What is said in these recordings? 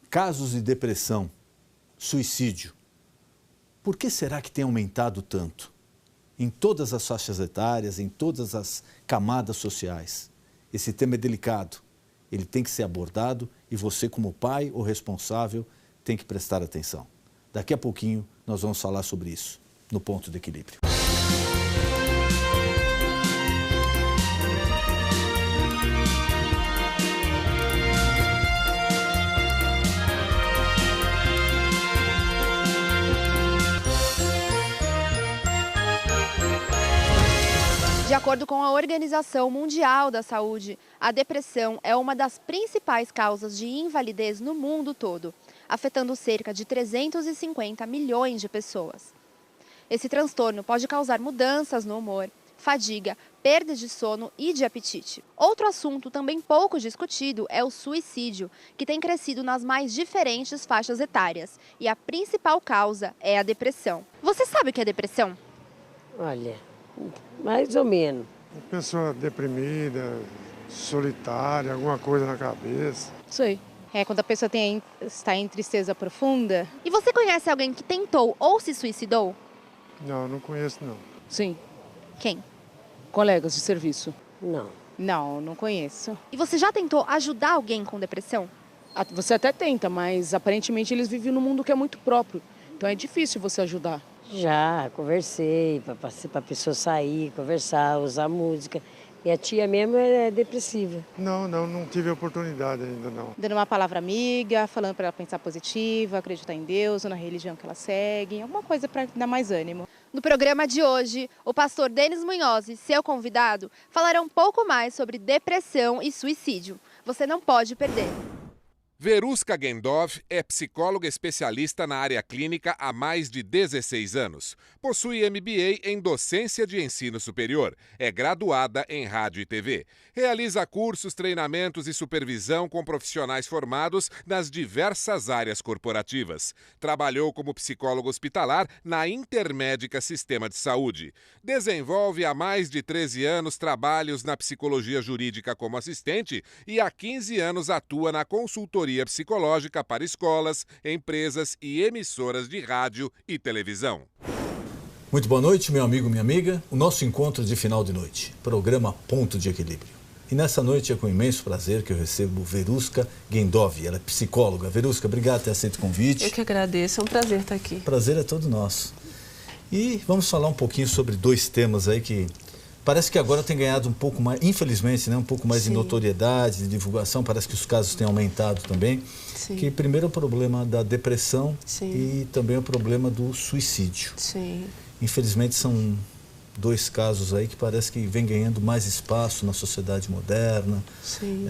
casos de depressão, suicídio, por que será que tem aumentado tanto? Em todas as faixas etárias, em todas as camadas sociais. Esse tema é delicado, ele tem que ser abordado e você, como pai ou responsável, tem que prestar atenção. Daqui a pouquinho nós vamos falar sobre isso, no Ponto de Equilíbrio. De acordo com a Organização Mundial da Saúde, a depressão é uma das principais causas de invalidez no mundo todo, afetando cerca de 350 milhões de pessoas. Esse transtorno pode causar mudanças no humor, fadiga, perda de sono e de apetite. Outro assunto também pouco discutido é o suicídio, que tem crescido nas mais diferentes faixas etárias. E a principal causa é a depressão. Você sabe o que é depressão? Olha, mais ou menos. Uma pessoa deprimida, solitária, alguma coisa na cabeça. Sei. É quando a pessoa está em tristeza profunda. E você conhece alguém que tentou ou se suicidou? Não, não conheço não. Sim. Quem? Colegas de serviço. Não. Não, não conheço. E você já tentou ajudar alguém com depressão? Você até tenta, mas aparentemente eles vivem num mundo que é muito próprio. Então é difícil você ajudar. Já conversei para a pessoa sair, conversar, usar música. E a tia mesmo é depressiva. Não tive oportunidade ainda não. Dando uma palavra amiga, falando para ela pensar positiva, acreditar em Deus ou na religião que ela segue, alguma coisa para dar mais ânimo. No programa de hoje, o pastor Denis Munhoz e seu convidado falarão um pouco mais sobre depressão e suicídio. Você não pode perder. Veruska Gendov é psicóloga especialista na área clínica há mais de 16 anos. Possui MBA em docência de ensino superior. É graduada em rádio e TV. Realiza cursos, treinamentos e supervisão com profissionais formados nas diversas áreas corporativas. Trabalhou como psicóloga hospitalar na Intermédica Sistema de Saúde. Desenvolve há mais de 13 anos trabalhos na psicologia jurídica como assistente e há 15 anos atua na consultoria psicológica para escolas, empresas e emissoras de rádio e televisão. Muito boa noite, meu amigo, minha amiga. O nosso encontro de final de noite, programa Ponto de Equilíbrio. E nessa noite é com imenso prazer que eu recebo Veruska Gendov. Ela é psicóloga. Veruska, obrigado por ter aceito o convite. Eu que agradeço, é um prazer estar aqui. O prazer é todo nosso. E vamos falar um pouquinho sobre dois temas aí que parece que agora tem ganhado um pouco mais, infelizmente, né, um pouco mais de notoriedade, de divulgação. Parece que os casos têm aumentado também. Sim. Que primeiro é o problema da depressão Sim. e também o problema do suicídio. Sim. Infelizmente são dois casos aí que parece que vem ganhando mais espaço na sociedade moderna. Sim.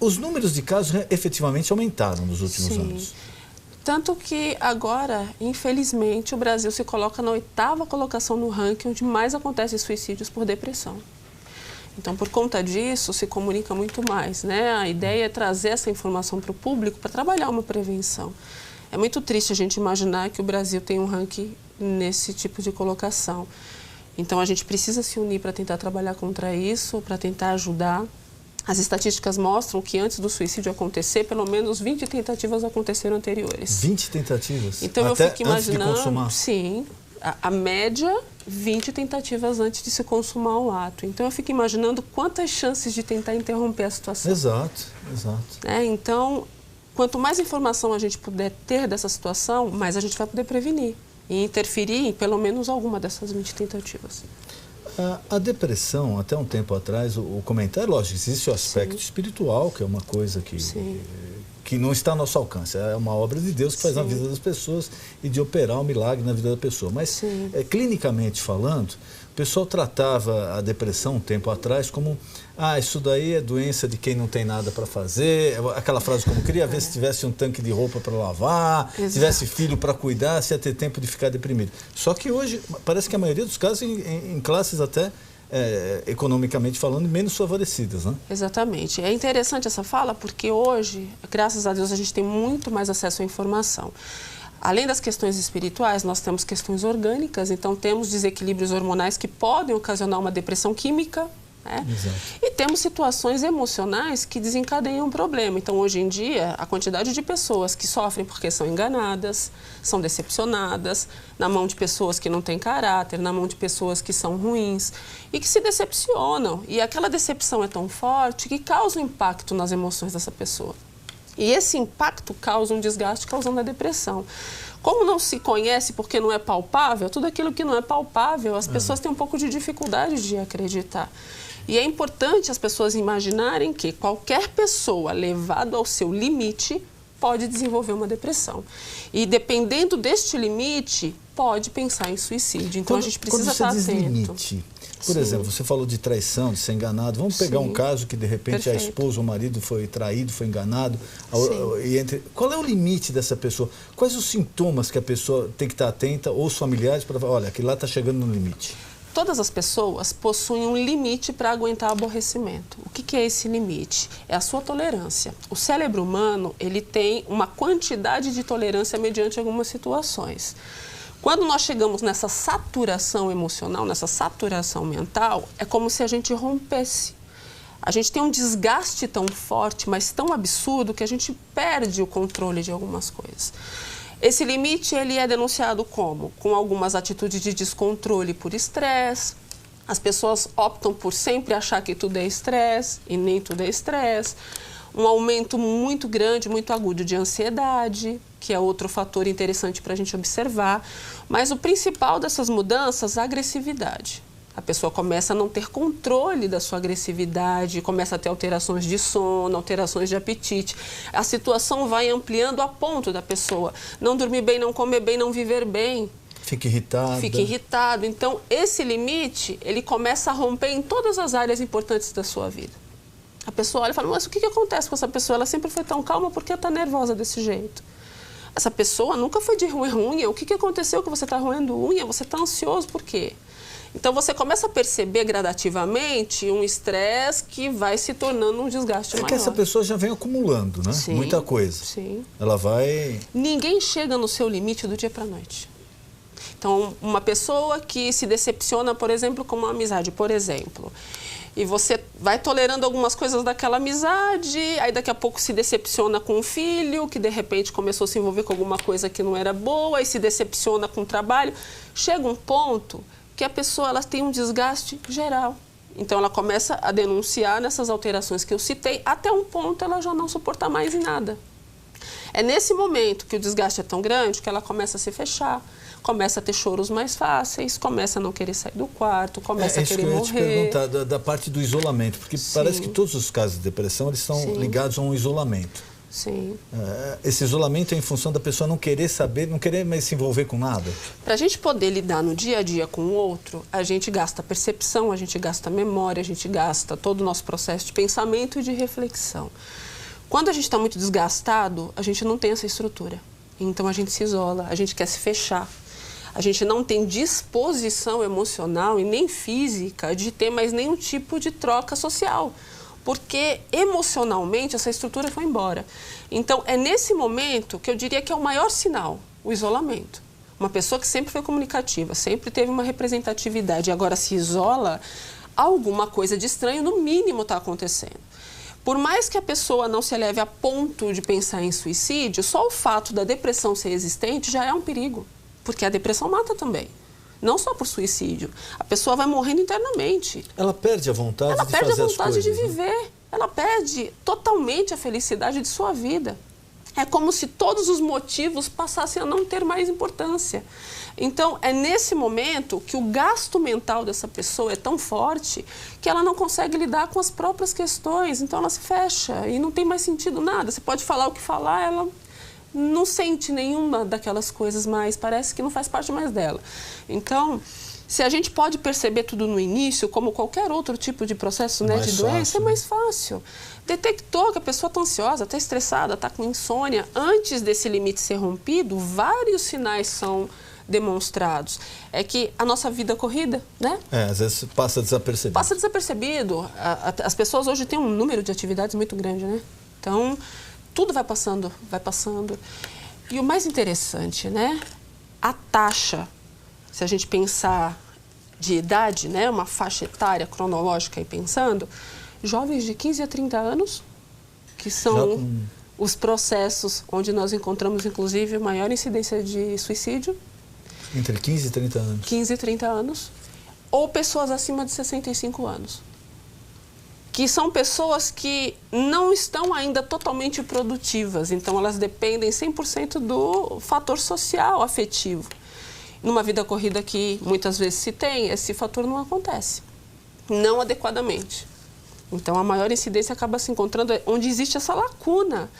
Os números de casos efetivamente aumentaram nos últimos anos. Tanto que agora, infelizmente, o Brasil se coloca na 8ª colocação no ranking onde mais acontecem suicídios por depressão. Então, por conta disso, se comunica muito mais, né? A ideia é trazer essa informação para o público para trabalhar uma prevenção. É muito triste a gente imaginar que o Brasil tem um ranking nesse tipo de colocação. Então, a gente precisa se unir para tentar trabalhar contra isso, para tentar ajudar. As estatísticas mostram que antes do suicídio acontecer, pelo menos 20 tentativas aconteceram anteriores. 20 tentativas? Então até eu fico imaginando, antes de consumar? Sim, a média, 20 tentativas antes de se consumar o ato. Então eu fico imaginando quantas chances de tentar interromper a situação. Exato. Então, quanto mais informação a gente puder ter dessa situação, mais a gente vai poder prevenir e interferir em pelo menos alguma dessas 20 tentativas. A depressão, até um tempo atrás, o comentário, lógico, existe o aspecto espiritual, que é uma coisa que não está ao nosso alcance. É uma obra de Deus que faz na vida das pessoas e de operar um milagre na vida da pessoa. Mas, clinicamente falando, o pessoal tratava a depressão um tempo atrás como isso daí é doença de quem não tem nada para fazer. Aquela frase como, queria ver se tivesse um tanque de roupa para lavar, se tivesse filho para cuidar, se ia ter tempo de ficar deprimido. Só que hoje, parece que a maioria dos casos em classes até, economicamente falando, menos favorecidas, né? Exatamente. É interessante essa fala porque hoje, graças a Deus, a gente tem muito mais acesso à informação. Além das questões espirituais, nós temos questões orgânicas, então temos desequilíbrios hormonais que podem ocasionar uma depressão química né? E temos situações emocionais que desencadeiam o problema. Então, hoje em dia, a quantidade de pessoas que sofrem porque são enganadas, são decepcionadas, na mão de pessoas que não têm caráter, na mão de pessoas que são ruins e que se decepcionam. E aquela decepção é tão forte que causa um impacto nas emoções dessa pessoa. E esse impacto causa um desgaste, causando a depressão. Como não se conhece porque não é palpável, tudo aquilo que não é palpável, as pessoas têm um pouco de dificuldade de acreditar. E é importante as pessoas imaginarem que qualquer pessoa levada ao seu limite pode desenvolver uma depressão. E dependendo deste limite, pode pensar em suicídio. Então a gente precisa estar atento. Limite, por exemplo, você falou de traição, de ser enganado. Vamos pegar um caso que de repente a esposa ou o marido foi traído, foi enganado. Qual é o limite dessa pessoa? Quais os sintomas que a pessoa tem que estar atenta, ou os familiares, para falar, olha, aquilo lá está chegando no limite? Todas as pessoas possuem um limite para aguentar aborrecimento. O que é esse limite? É a sua tolerância. O cérebro humano, ele tem uma quantidade de tolerância mediante algumas situações. Quando nós chegamos nessa saturação emocional, nessa saturação mental, é como se a gente rompesse. A gente tem um desgaste tão forte, mas tão absurdo, que a gente perde o controle de algumas coisas. Esse limite, ele é denunciado como? Com algumas atitudes de descontrole por estresse. As pessoas optam por sempre achar que tudo é estresse, e nem tudo é estresse. Um aumento muito grande, muito agudo de ansiedade, que é outro fator interessante para a gente observar. Mas o principal dessas mudanças é a agressividade. A pessoa começa a não ter controle da sua agressividade, começa a ter alterações de sono, alterações de apetite. A situação vai ampliando a ponto da pessoa não dormir bem, não comer bem, não viver bem. Fica irritado. Fica irritado. Então, esse limite, ele começa a romper em todas as áreas importantes da sua vida. A pessoa olha e fala, mas o que acontece com essa pessoa? Ela sempre foi tão calma, por que está nervosa desse jeito? Essa pessoa nunca foi de roer unha. O que aconteceu que você está roendo unha? Você está ansioso, por quê? Então, você começa a perceber gradativamente um estresse que vai se tornando um desgaste maior. É que essa pessoa já vem acumulando, né? Sim, muita coisa. Sim. Ela vai... Ninguém chega no seu limite do dia para a noite. Então, uma pessoa que se decepciona, por exemplo, com uma amizade, por exemplo, e você vai tolerando algumas coisas daquela amizade, aí daqui a pouco se decepciona com um filho, que de repente começou a se envolver com alguma coisa que não era boa, e se decepciona com o trabalho. Chega um ponto que a pessoa ela tem um desgaste geral. Então, ela começa a denunciar nessas alterações que eu citei, até um ponto ela já não suporta mais em nada. É nesse momento que o desgaste é tão grande que ela começa a se fechar, começa a ter choros mais fáceis, começa a não querer sair do quarto, começa a querer morrer. É isso que eu ia te perguntar, da parte do isolamento, porque parece que todos os casos de depressão eles estão ligados a um isolamento. Sim. Esse isolamento é em função da pessoa não querer saber, não querer mais se envolver com nada? Para a gente poder lidar no dia a dia com o outro, a gente gasta percepção, a gente gasta memória, a gente gasta todo o nosso processo de pensamento e de reflexão. Quando a gente está muito desgastado, a gente não tem essa estrutura. Então a gente se isola, a gente quer se fechar. A gente não tem disposição emocional e nem física de ter mais nenhum tipo de troca social. Porque emocionalmente essa estrutura foi embora. Então é nesse momento que eu diria que é o maior sinal, o isolamento. Uma pessoa que sempre foi comunicativa, sempre teve uma representatividade e agora se isola, alguma coisa de estranho no mínimo está acontecendo. Por mais que a pessoa não se eleve a ponto de pensar em suicídio, só o fato da depressão ser existente já é um perigo. Porque a depressão mata também. Não só por suicídio. A pessoa vai morrendo internamente. Ela perde a vontade de fazer as coisas. Ela perde a vontade de viver. Né? Ela perde totalmente a felicidade de sua vida. É como se todos os motivos passassem a não ter mais importância. Então, é nesse momento que o gasto mental dessa pessoa é tão forte que ela não consegue lidar com as próprias questões. Então, ela se fecha e não tem mais sentido nada. Você pode falar o que falar, ela não sente nenhuma daquelas coisas mais, parece que não faz parte mais dela. Então, se a gente pode perceber tudo no início, como qualquer outro tipo de processo de doença, é mais fácil. Detectou que a pessoa está ansiosa, está estressada, está com insônia, antes desse limite ser rompido, vários sinais são demonstrados. É que a nossa vida corrida, né? Às vezes passa desapercebido. Passa desapercebido. As pessoas hoje têm um número de atividades muito grande, né? Então, tudo vai passando, vai passando. E o mais interessante, né? A taxa, se a gente pensar de idade, né, uma faixa etária cronológica aí pensando, jovens de 15 a 30 anos, que são os processos onde nós encontramos, inclusive, maior incidência de suicídio. Entre 15 e 30 anos. 15 e 30 anos. Ou pessoas acima de 65 anos. Que são pessoas que não estão ainda totalmente produtivas, então elas dependem 100% do fator social, afetivo. Numa vida corrida que muitas vezes se tem, esse fator não acontece, não adequadamente. Então a maior incidência acaba se encontrando onde existe essa lacuna.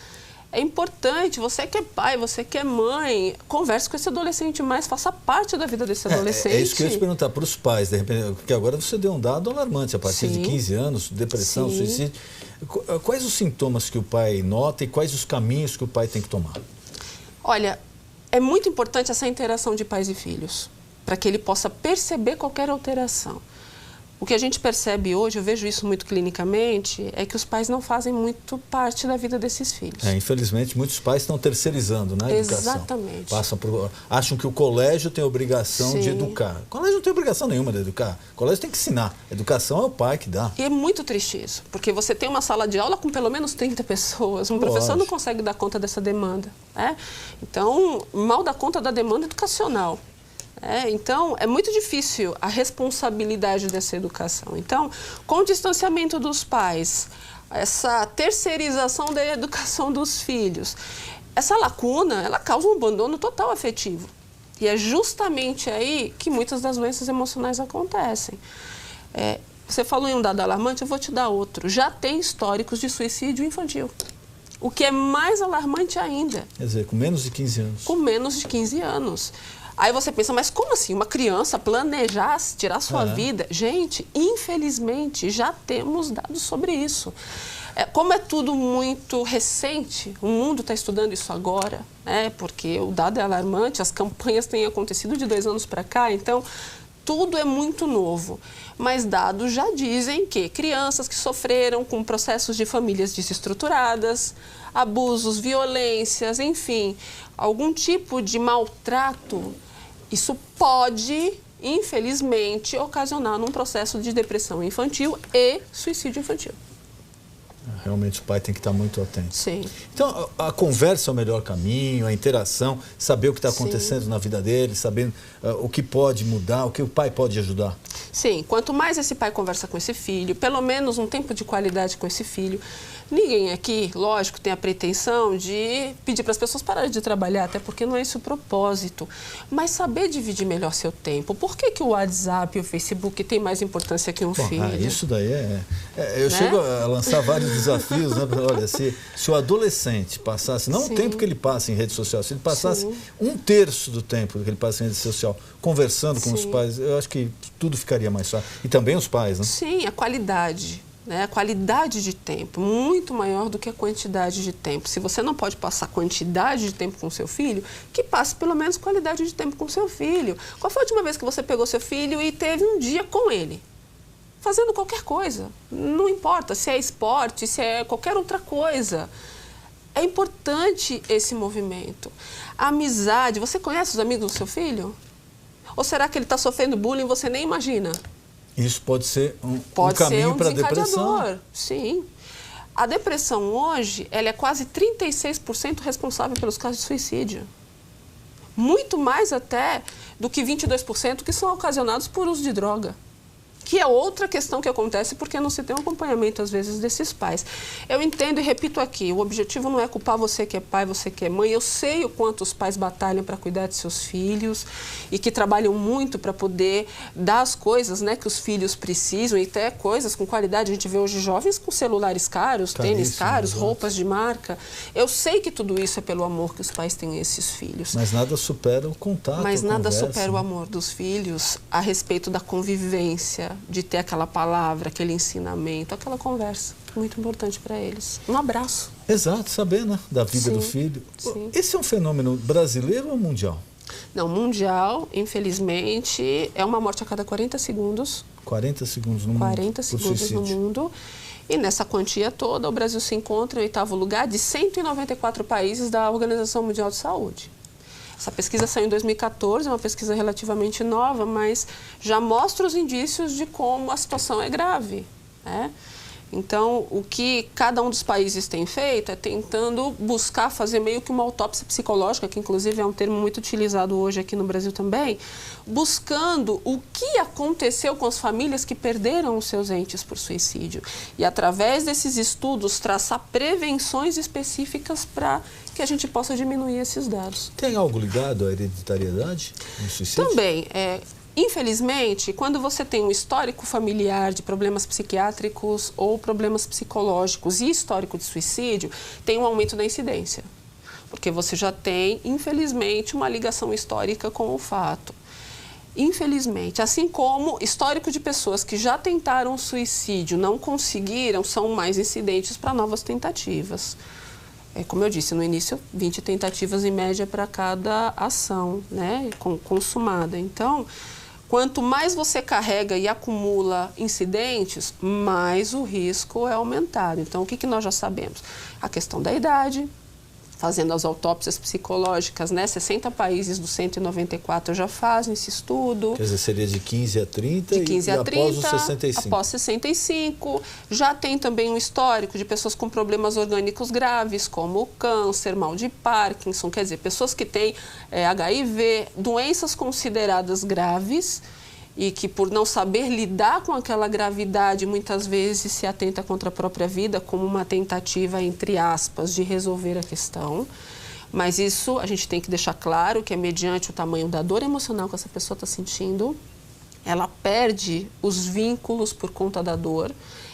É importante, você que é pai, você que é mãe, converse com esse adolescente mais, faça parte da vida desse adolescente. É isso que eu ia te perguntar para os pais, de repente, porque agora você deu um dado alarmante, a partir de 15 anos, depressão, suicídio. Quais os sintomas que o pai nota e quais os caminhos que o pai tem que tomar? Olha, é muito importante essa interação de pais e filhos, para que ele possa perceber qualquer alteração. O que a gente percebe hoje, eu vejo isso muito clinicamente, é que os pais não fazem muito parte da vida desses filhos. Infelizmente, muitos pais estão terceirizando, né, a educação. Exatamente. Acham que o colégio tem a obrigação de educar. O colégio não tem obrigação nenhuma de educar. O colégio tem que ensinar. A educação é o pai que dá. E é muito triste isso, porque você tem uma sala de aula com pelo menos 30 pessoas. Um professor não consegue dar conta dessa demanda. Então, mal dá conta da demanda educacional. Então, é muito difícil a responsabilidade dessa educação. Então, com o distanciamento dos pais, essa terceirização da educação dos filhos, essa lacuna, ela causa um abandono total afetivo. E é justamente aí que muitas das doenças emocionais acontecem. Você falou em um dado alarmante, eu vou te dar outro. Já tem históricos de suicídio infantil. O que é mais alarmante ainda. Quer dizer, com menos de 15 anos. Com menos de 15 anos. Aí você pensa, mas como assim? Uma criança planejar tirar sua vida? Gente, infelizmente, já temos dados sobre isso. Como é tudo muito recente, o mundo está estudando isso agora, porque o dado é alarmante, as campanhas têm acontecido de 2 anos para cá, então tudo é muito novo. Mas dados já dizem que crianças que sofreram com processos de famílias desestruturadas, abusos, violências, enfim, algum tipo de maltrato, isso pode, infelizmente, ocasionar num processo de depressão infantil e suicídio infantil. Realmente o pai tem que estar muito atento. Sim. Então, a conversa é o melhor caminho, a interação, saber o que está acontecendo na vida dele, saber o que pode mudar, o que o pai pode ajudar. Sim, quanto mais esse pai conversa com esse filho, pelo menos um tempo de qualidade com esse filho. Ninguém aqui, lógico, tem a pretensão de pedir para as pessoas pararem de trabalhar, até porque não é esse o propósito. Mas saber dividir melhor seu tempo. Por que o WhatsApp e o Facebook têm mais importância que um filho? Isso daí eu chego a lançar vários desafios, né? Olha, se o adolescente passasse, não o tempo que ele passa em rede social, se ele passasse 1/3 do tempo que ele passa em rede social conversando com os pais, eu acho que tudo ficaria mais fácil. E também os pais, né? Sim, a qualidade. A qualidade de tempo, muito maior do que a quantidade de tempo. Se você não pode passar quantidade de tempo com seu filho, que passe pelo menos qualidade de tempo com seu filho. Qual foi a última vez que você pegou seu filho e teve um dia com ele? Fazendo qualquer coisa. Não importa se é esporte, se é qualquer outra coisa. É importante esse movimento. A amizade, você conhece os amigos do seu filho? Ou será que ele está sofrendo bullying e você nem imagina? Isso pode ser um caminho para a depressão. Sim. A depressão hoje, ela é quase 36% responsável pelos casos de suicídio. Muito mais até do que 22% que são ocasionados por uso de droga. Que é outra questão que acontece porque não se tem um acompanhamento, às vezes, desses pais. Eu entendo e repito aqui, o objetivo não é culpar você que é pai, você que é mãe. Eu sei o quanto os pais batalham para cuidar de seus filhos e que trabalham muito para poder dar as coisas, né, que os filhos precisam e até coisas com qualidade. A gente vê hoje jovens com celulares caros, tênis caros, roupas de marca. Eu sei que tudo isso é pelo amor que os pais têm a esses filhos. Mas nada supera o contato, Mas nada conversa, supera o amor dos filhos a respeito da convivência, de ter aquela palavra, aquele ensinamento, aquela conversa muito importante para eles. Um abraço. Exato, saber, né, da vida do filho. Sim. Esse é um fenômeno brasileiro ou mundial? Não, mundial, infelizmente, é uma morte a cada 40 segundos. 40 segundos no mundo. 40 segundos no mundo. E nessa quantia toda, o Brasil se encontra em 8º lugar de 194 países da Organização Mundial de Saúde. Essa pesquisa saiu em 2014, é uma pesquisa relativamente nova, mas já mostra os indícios de como a situação é grave, né? Então, o que cada um dos países tem feito é tentando buscar fazer meio que uma autópsia psicológica, que inclusive é um termo muito utilizado hoje aqui no Brasil também, buscando o que aconteceu com as famílias que perderam os seus entes por suicídio. E através desses estudos traçar prevenções específicas para que a gente possa diminuir esses dados. Tem algo ligado à hereditariedade no suicídio? Também. Infelizmente, quando você tem um histórico familiar de problemas psiquiátricos ou problemas psicológicos e histórico de suicídio, tem um aumento da incidência. Porque você já tem, infelizmente, uma ligação histórica com o fato. Infelizmente, assim como histórico de pessoas que já tentaram suicídio, não conseguiram, são mais incidentes para novas tentativas. Como eu disse no início, 20 tentativas em média para cada ação, né, consumada. Então, quanto mais você carrega e acumula incidentes, mais o risco é aumentado. Então, o que nós já sabemos? A questão da idade, fazendo as autópsias psicológicas, né? 60 países dos 194 já fazem esse estudo. Quer dizer, seria de 15 a 30 de 15 a 30, após os 65. Após 65. Já tem também um histórico de pessoas com problemas orgânicos graves, como câncer, mal de Parkinson, quer dizer, pessoas que têm HIV, doenças consideradas graves, e que por não saber lidar com aquela gravidade, muitas vezes se atenta contra a própria vida como uma tentativa, entre aspas, de resolver a questão. Mas isso a gente tem que deixar claro que é mediante o tamanho da dor emocional que essa pessoa está sentindo, ela perde os vínculos por conta da dor,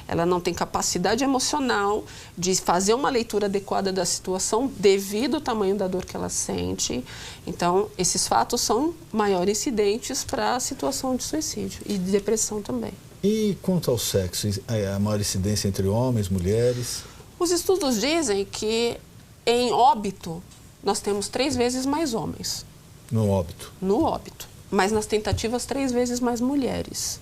ela não tem capacidade emocional de fazer uma leitura adequada da situação devido ao tamanho da dor que ela sente. Então, esses fatos são maior incidentes para a situação de suicídio e de depressão também. E quanto ao sexo, a maior incidência entre homens, mulheres? Os estudos dizem que em óbito nós temos 3 vezes mais homens. No óbito? No óbito. Mas nas tentativas 3 vezes mais mulheres.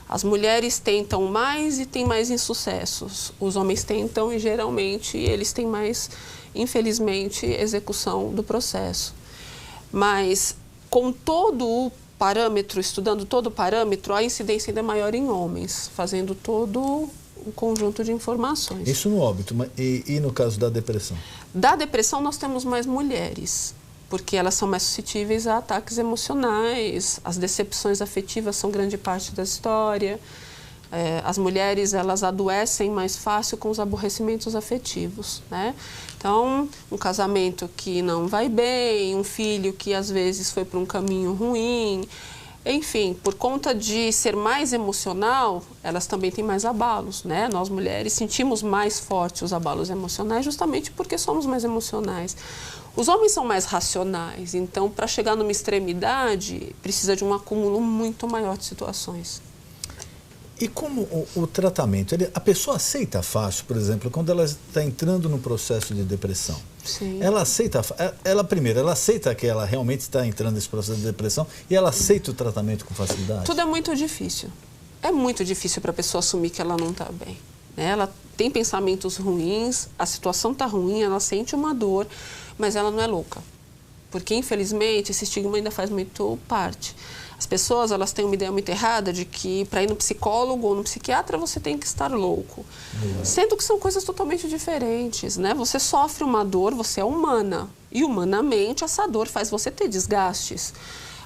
As mulheres tentam mais e têm mais insucessos. Os homens tentam e geralmente eles têm mais, infelizmente, execução do processo. Mas com todo o parâmetro, estudando todo o parâmetro, a incidência ainda é maior em homens, fazendo todo um conjunto de informações. Isso no óbito, e no caso da depressão? Da depressão nós temos mais mulheres, porque elas são mais suscetíveis a ataques emocionais, as decepções afetivas são grande parte da história. As mulheres, elas adoecem mais fácil com os aborrecimentos afetivos, né? Então, um casamento que não vai bem, um filho que às vezes foi para um caminho ruim, enfim, por conta de ser mais emocional, elas também têm mais abalos, né? Nós mulheres sentimos mais forte os abalos emocionais justamente porque somos mais emocionais. Os homens são mais racionais, então para chegar numa extremidade precisa de um acúmulo muito maior de situações. E como o tratamento, a pessoa aceita fácil, por exemplo, quando ela está entrando no processo de depressão? Sim. Ela aceita, primeiro, ela aceita que ela realmente está entrando nesse processo de depressão e ela aceita o tratamento com facilidade? Tudo é muito difícil. É muito difícil para a pessoa assumir que ela não está bem, né? Ela tem pensamentos ruins, a situação está ruim, ela sente uma dor, mas ela não é louca. Porque, infelizmente, esse estigma ainda faz muito parte. As pessoas, elas têm uma ideia muito errada de que para ir no psicólogo ou no psiquiatra você tem que estar louco. Sendo que são coisas totalmente diferentes, né? Você sofre uma dor, você é humana. E humanamente essa dor faz você ter desgastes.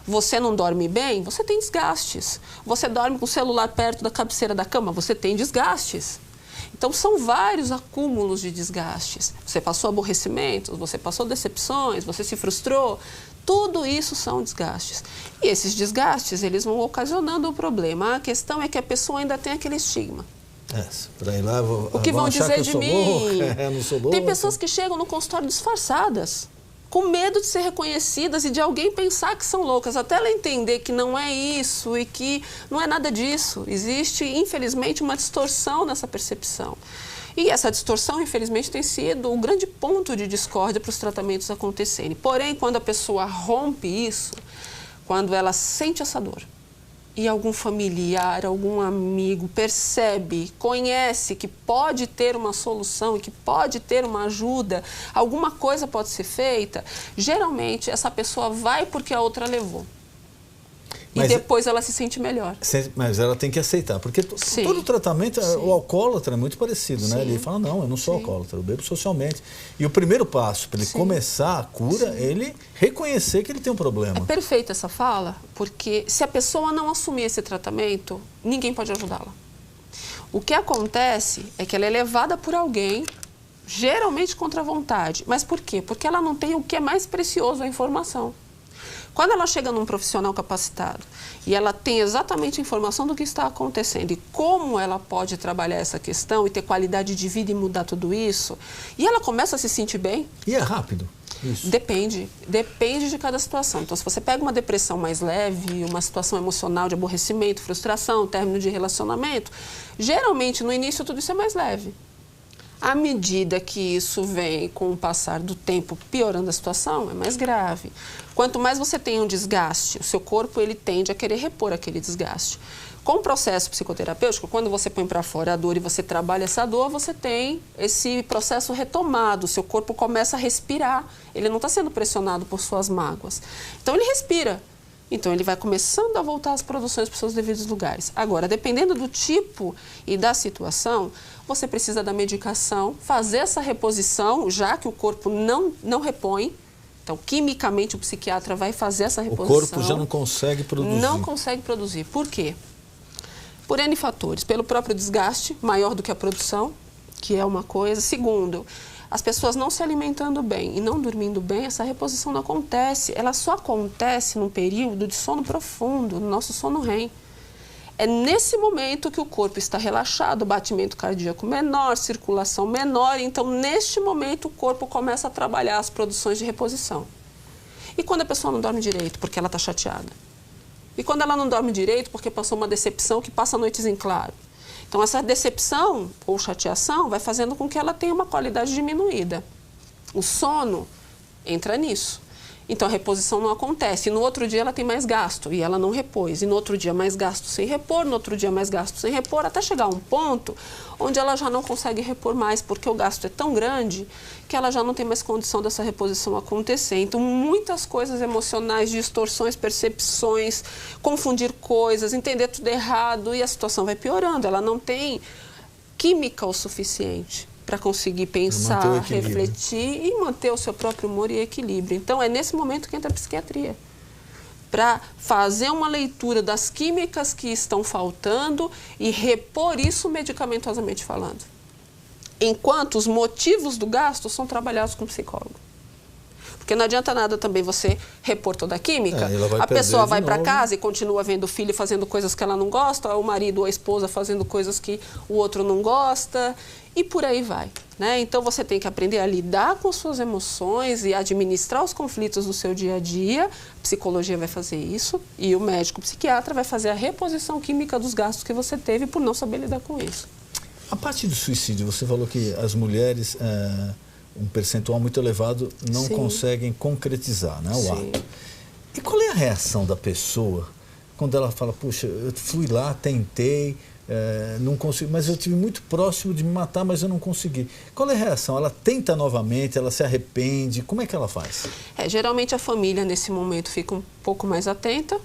Você não dorme bem, você tem desgastes. Você dorme com o celular perto da cabeceira da cama, você tem desgastes. Então, são vários acúmulos de desgastes. Você passou aborrecimentos, você passou decepções, você se frustrou. Tudo isso são desgastes. E esses desgastes, eles vão ocasionando o problema. A questão é que a pessoa ainda tem aquele estigma. Para ir lá, o que vão dizer de mim? Não sou louca. Tem pessoas que chegam no consultório disfarçadas, com medo de ser reconhecidas e de alguém pensar que são loucas, até ela entender que não é isso e que não é nada disso. Existe, infelizmente, uma distorção nessa percepção. E essa distorção, infelizmente, tem sido o grande ponto de discórdia para os tratamentos acontecerem. Porém, quando a pessoa rompe isso, quando ela sente essa dor e algum familiar, algum amigo percebe, conhece que pode ter uma solução e que pode ter uma ajuda, alguma coisa pode ser feita, geralmente essa pessoa vai porque a outra levou. E depois ela se sente melhor. Mas ela tem que aceitar, porque todo tratamento, o alcoólatra é muito parecido, né? Ele fala, não, eu não sou alcoólatra, eu bebo socialmente. E o primeiro passo para ele começar a cura é ele reconhecer que ele tem um problema. É perfeita essa fala, porque se a pessoa não assumir esse tratamento, ninguém pode ajudá-la. O que acontece é que ela é levada por alguém, geralmente contra a vontade. Mas por quê? Porque ela não tem o que é mais precioso, a informação. Quando ela chega num profissional capacitado e ela tem exatamente a informação do que está acontecendo e como ela pode trabalhar essa questão e ter qualidade de vida e mudar tudo isso, e ela começa a se sentir bem... E é rápido? Isso. Depende de cada situação. Então, se você pega uma depressão mais leve, uma situação emocional de aborrecimento, frustração, término de relacionamento, geralmente no início tudo isso é mais leve. À medida que isso vem com o passar do tempo piorando a situação, é mais grave. Quanto mais você tem um desgaste, o seu corpo ele tende a querer repor aquele desgaste. Com o processo psicoterapêutico, quando você põe para fora a dor e você trabalha essa dor, você tem esse processo retomado, o seu corpo começa a respirar, ele não está sendo pressionado por suas mágoas. Então ele respira. Então, ele vai começando a voltar as produções para os seus devidos lugares. Agora, dependendo do tipo e da situação, você precisa da medicação, fazer essa reposição, já que o corpo não repõe. Então, quimicamente, o psiquiatra vai fazer essa reposição. O corpo já não consegue produzir. Não consegue produzir. Por quê? Por N fatores. Pelo próprio desgaste, maior do que a produção, que é uma coisa. Segundo, as pessoas não se alimentando bem e não dormindo bem, essa reposição não acontece. Ela só acontece num período de sono profundo, no nosso sono REM. É nesse momento que o corpo está relaxado, batimento cardíaco menor, circulação menor. Então, neste momento, o corpo começa a trabalhar as produções de reposição. E quando a pessoa não dorme direito, porque ela está chateada? E quando ela não dorme direito, porque passou uma decepção que passa noites em claro? Então, essa decepção ou chateação vai fazendo com que ela tenha uma qualidade diminuída. O sono entra nisso. Então, a reposição não acontece. E no outro dia ela tem mais gasto e ela não repôs. E no outro dia mais gasto sem repor, no outro dia mais gasto sem repor, até chegar a um ponto onde ela já não consegue repor mais, porque o gasto é tão grande que ela já não tem mais condição dessa reposição acontecer. Então, muitas coisas emocionais, distorções, percepções, confundir coisas, entender tudo errado e a situação vai piorando. Ela não tem química o suficiente para conseguir pensar, refletir e manter o seu próprio humor e equilíbrio. Então, é nesse momento que entra a psiquiatria. Para fazer uma leitura das químicas que estão faltando e repor isso medicamentosamente falando. Enquanto os motivos do gasto são trabalhados com o psicólogo. Porque não adianta nada também você repor toda a química, a pessoa vai para casa e continua vendo o filho fazendo coisas que ela não gosta, o marido ou a esposa fazendo coisas que o outro não gosta, e por aí vai, né? Então você tem que aprender a lidar com suas emoções e administrar os conflitos do seu dia a dia. A psicologia vai fazer isso e o médico psiquiatra vai fazer a reposição química dos gastos que você teve por não saber lidar com isso. A parte do suicídio, você falou que as mulheres, um percentual muito elevado, não conseguem concretizar, né, o ato. E qual é a reação da pessoa quando ela fala, puxa, eu fui lá, tentei, não consegui, mas eu estive muito próximo de me matar, mas eu não consegui. Qual é a reação? Ela tenta novamente, ela se arrepende, como é que ela faz? Geralmente a família nesse momento fica um pouco mais atenta,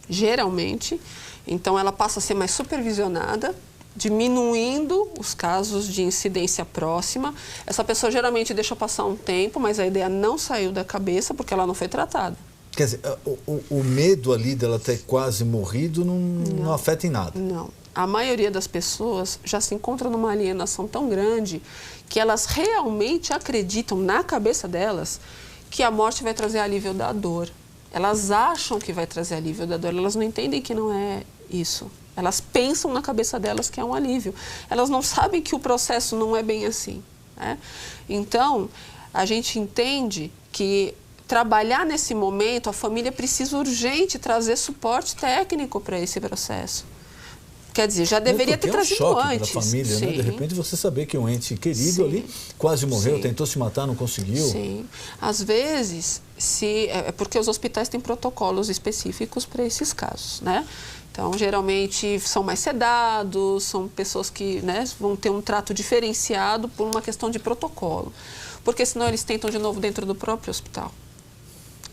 geralmente, então ela passa a ser mais supervisionada, diminuindo os casos de incidência próxima. Essa pessoa geralmente deixa passar um tempo, mas a ideia não saiu da cabeça porque ela não foi tratada. Quer dizer, o medo ali dela ter quase morrido não afeta em nada? Não. A maioria das pessoas já se encontra numa alienação tão grande que elas realmente acreditam na cabeça delas que a morte vai trazer alívio da dor. Elas acham que vai trazer alívio da dor, elas não entendem que não é isso. Elas pensam na cabeça delas que é um alívio. Elas não sabem que o processo não é bem assim, né? Então, a gente entende que trabalhar nesse momento, a família precisa urgente trazer suporte técnico para esse processo. Quer dizer, já deveria ter trazido choque antes. Para a família, né? De repente você saber que um ente querido ali quase morreu, tentou se matar, não conseguiu. Sim. Às vezes, é porque os hospitais têm protocolos específicos para esses casos, né? Então, geralmente, são mais sedados, são pessoas que, né, vão ter um trato diferenciado por uma questão de protocolo. Porque senão eles tentam de novo dentro do próprio hospital.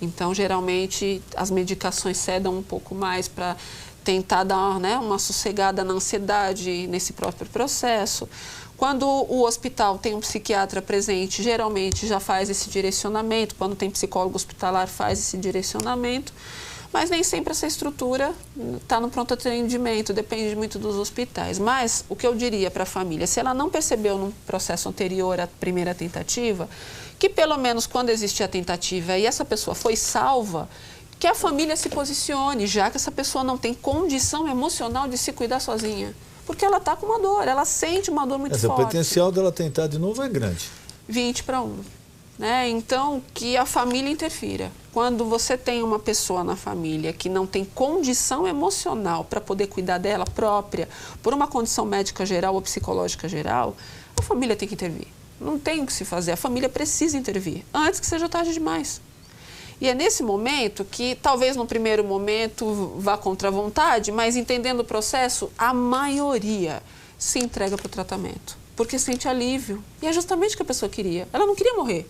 Então, geralmente, as medicações cedam um pouco mais para tentar dar, né, uma sossegada na ansiedade nesse próprio processo. Quando o hospital tem um psiquiatra presente, geralmente já faz esse direcionamento. Quando tem psicólogo hospitalar, faz esse direcionamento. Mas nem sempre essa estrutura está no pronto atendimento, depende muito dos hospitais. Mas o que eu diria para a família, se ela não percebeu no processo anterior à primeira tentativa, que pelo menos quando existe a tentativa e essa pessoa foi salva, que a família se posicione, já que essa pessoa não tem condição emocional de se cuidar sozinha. Porque ela está com uma dor, ela sente uma dor muito forte. O potencial dela tentar de novo é grande. 20-1. Né? Então, que a família interfira. Quando você tem uma pessoa na família que não tem condição emocional para poder cuidar dela própria, por uma condição médica geral ou psicológica geral, a família tem que intervir. Não tem o que se fazer, a família precisa intervir, antes que seja tarde demais. E é nesse momento que, talvez no primeiro momento vá contra a vontade, mas entendendo o processo, a maioria se entrega para o tratamento, porque sente alívio. E é justamente o que a pessoa queria. Ela não queria morrer.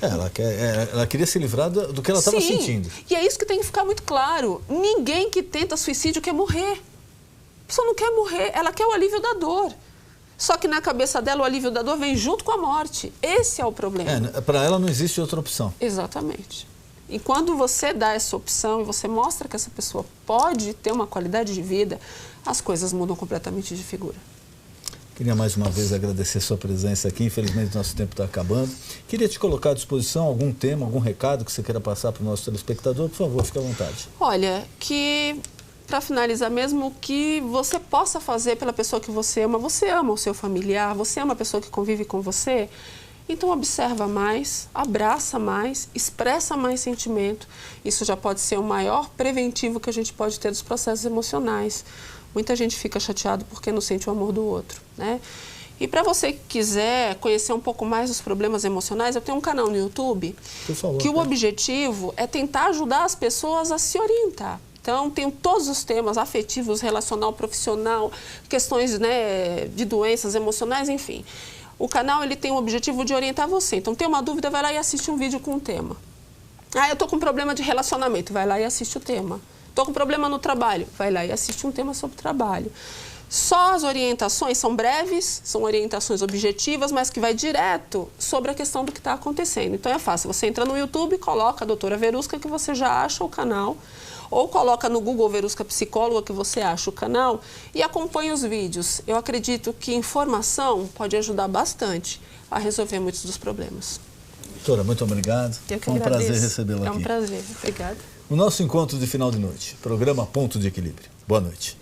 Ela queria se livrar do que ela estava sentindo. E é isso que tem que ficar muito claro. Ninguém que tenta suicídio quer morrer. A pessoa não quer morrer, ela quer o alívio da dor. Só que na cabeça dela o alívio da dor vem junto com a morte. Esse é o problema. Para ela não existe outra opção. Exatamente. E quando você dá essa opção e você mostra que essa pessoa pode ter uma qualidade de vida, as coisas mudam completamente de figura. Queria mais uma vez agradecer sua presença aqui. Infelizmente, nosso tempo está acabando. Queria te colocar à disposição algum tema, algum recado que você queira passar para o nosso telespectador. Por favor, fique à vontade. Olha, para finalizar mesmo, que você possa fazer pela pessoa que você ama o seu familiar, você ama a pessoa que convive com você. Então, observa mais, abraça mais, expressa mais sentimento. Isso já pode ser o maior preventivo que a gente pode ter dos processos emocionais. Muita gente fica chateado porque não sente o amor do outro, né? E para você que quiser conhecer um pouco mais dos problemas emocionais, eu tenho um canal no YouTube, por favor, que o objetivo é tentar ajudar as pessoas a se orientar. Então, tenho todos os temas afetivos, relacional, profissional, questões, né, de doenças emocionais, enfim. O canal ele tem o objetivo de orientar você. Então, tem uma dúvida, vai lá e assiste um vídeo com um tema. Eu estou com problema de relacionamento, vai lá e assiste o tema. Estou com problema no trabalho, vai lá e assiste um tema sobre trabalho. Só as orientações são breves, são orientações objetivas, mas que vai direto sobre a questão do que está acontecendo. Então é fácil, você entra no YouTube, coloca a doutora Verusca que você já acha o canal, ou coloca no Google Verusca Psicóloga que você acha o canal e acompanha os vídeos. Eu acredito que informação pode ajudar bastante a resolver muitos dos problemas. Doutora, muito obrigado. Foi um prazer recebê-la aqui. É um prazer, obrigada. O nosso encontro de final de noite, programa Ponto de Equilíbrio. Boa noite.